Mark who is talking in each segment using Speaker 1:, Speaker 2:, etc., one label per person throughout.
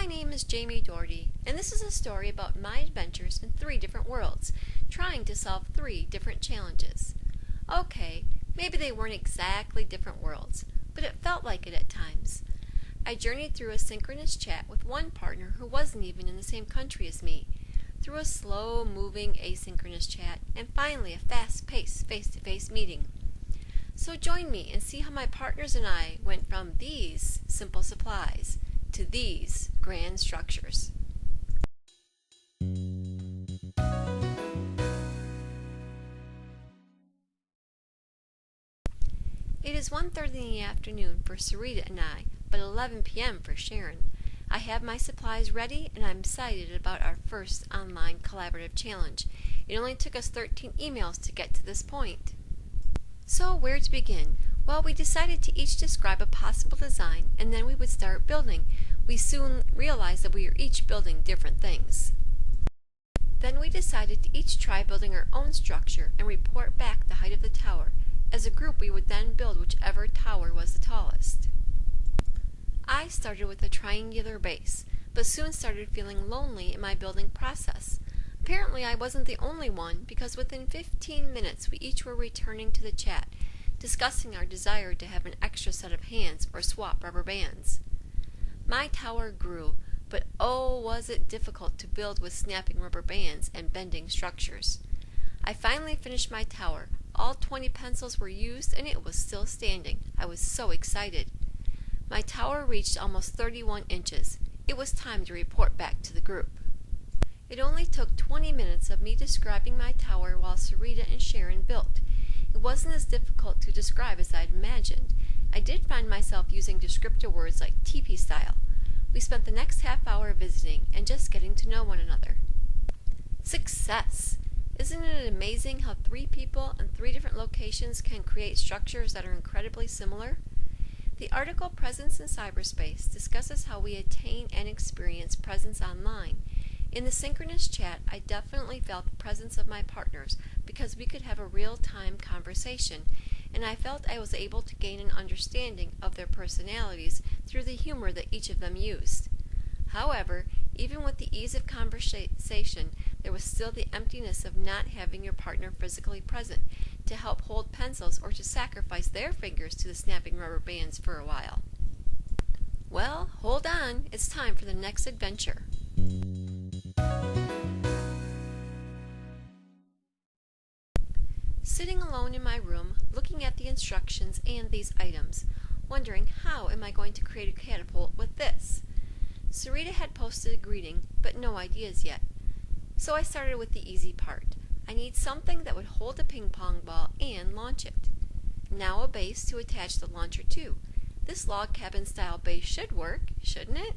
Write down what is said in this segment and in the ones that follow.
Speaker 1: My name is Jamie Doherty, and this is a story about my adventures in 3 different worlds, trying to solve 3 different challenges. Okay, maybe they weren't exactly different worlds, but it felt like it at times. I journeyed through a synchronous chat with one partner who wasn't even in the same country as me, through a slow-moving asynchronous chat, and finally a fast-paced face-to-face meeting. So join me and see how my partners and I went from these simple supplies to these grand structures. It is 1:30 in the afternoon for Sarita and I, but 11 p.m. for Sharon. I have my supplies ready, and I'm excited about our first online collaborative challenge. It only took us 13 emails to get to this point. So where to begin? Well, we decided to each describe a possible design, and then we would start building. We soon realized that we were each building different things. Then we decided to each try building our own structure and report back the height of the tower. As a group, we would then build whichever tower was the tallest. I started with a triangular base, but soon started feeling lonely in my building process. Apparently I wasn't the only one, because within 15 minutes we each were returning to the chat, discussing our desire to have an extra set of hands or swap rubber bands. My tower grew, but oh, was it difficult to build with snapping rubber bands and bending structures. I finally finished my tower. All 20 pencils were used and it was still standing. I was so excited. My tower reached almost 31 inches. It was time to report back to the group. It only took 20 minutes of me describing my tower while Sarita and Sharon built. It wasn't as difficult to describe as I'd imagined. I did find myself using descriptive words like teepee style. We spent the next half hour visiting and just getting to know one another. Success! Isn't it amazing how 3 people in 3 different locations can create structures that are incredibly similar? The article Presence in Cyberspace discusses how we attain and experience presence online. In the synchronous chat, I definitely felt the presence of my partners because we could have a real-time conversation, and I felt I was able to gain an understanding of their personalities through the humor that each of them used. However, even with the ease of conversation, there was still the emptiness of not having your partner physically present to help hold pencils or to sacrifice their fingers to the snapping rubber bands for a while. Well, hold on, it's time for the next adventure. Sitting alone in my room, looking at the instructions and these items, wondering how am I going to create a catapult with this? Sarita had posted a greeting, but no ideas yet. So I started with the easy part. I need something that would hold a ping pong ball and launch it. Now a base to attach the launcher to. This log cabin style base should work, shouldn't it?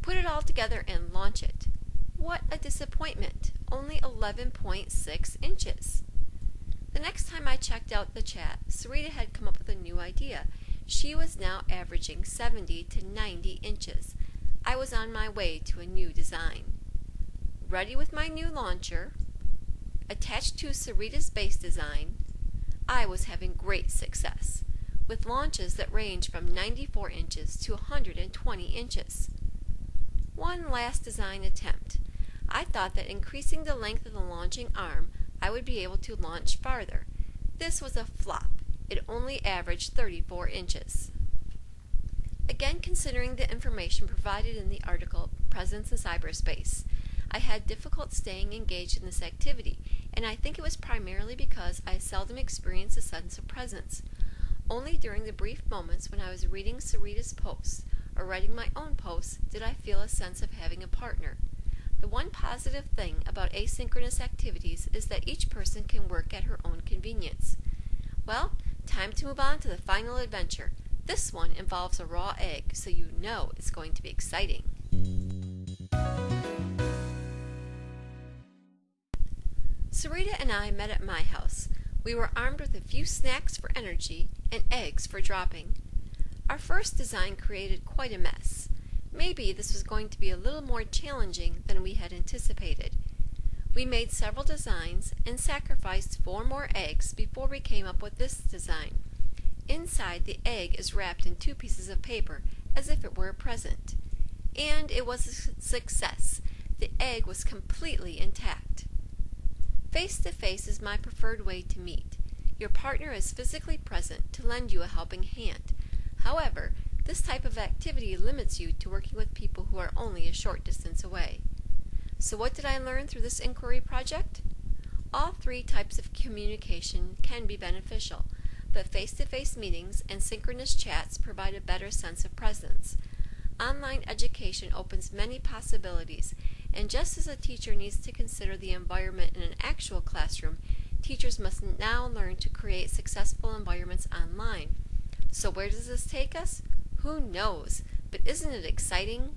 Speaker 1: Put it all together and launch it. What a disappointment! Only 11.6 inches. The next time I checked out the chat, Sarita had come up with a new idea. She was now averaging 70 to 90 inches. I was on my way to a new design. Ready with my new launcher, attached to Sarita's base design, I was having great success, with launches that range from 94 inches to 120 inches. One last design attempt. I thought that increasing the length of the launching arm, I would be able to launch farther. This was a flop. It only averaged 34 inches. Again, considering the information provided in the article Presence in Cyberspace, I had difficult staying engaged in this activity, and I think it was primarily because I seldom experienced a sense of presence. Only during the brief moments when I was reading Sarita's posts or writing my own posts did I feel a sense of having a partner. The one positive thing about asynchronous activities is that each person can work at her own convenience. Well, time to move on to the final adventure. This one involves a raw egg, so you know it's going to be exciting. Sarita and I met at my house. We were armed with a few snacks for energy and eggs for dropping. Our first design created quite a mess. Maybe this was going to be a little more challenging than we had anticipated. We made several designs and sacrificed 4 more eggs before we came up with this design. Inside, the egg is wrapped in 2 pieces of paper, as if it were a present. And it was a success. The egg was completely intact. Face-to-face is my preferred way to meet. Your partner is physically present to lend you a helping hand. However, this type of activity limits you to working with people who are only a short distance away. So what did I learn through this inquiry project? All three types of communication can be beneficial, but face-to-face meetings and synchronous chats provide a better sense of presence. Online education opens many possibilities, and just as a teacher needs to consider the environment in an actual classroom, teachers must now learn to create successful environments online. So where does this take us? Who knows? But isn't it exciting?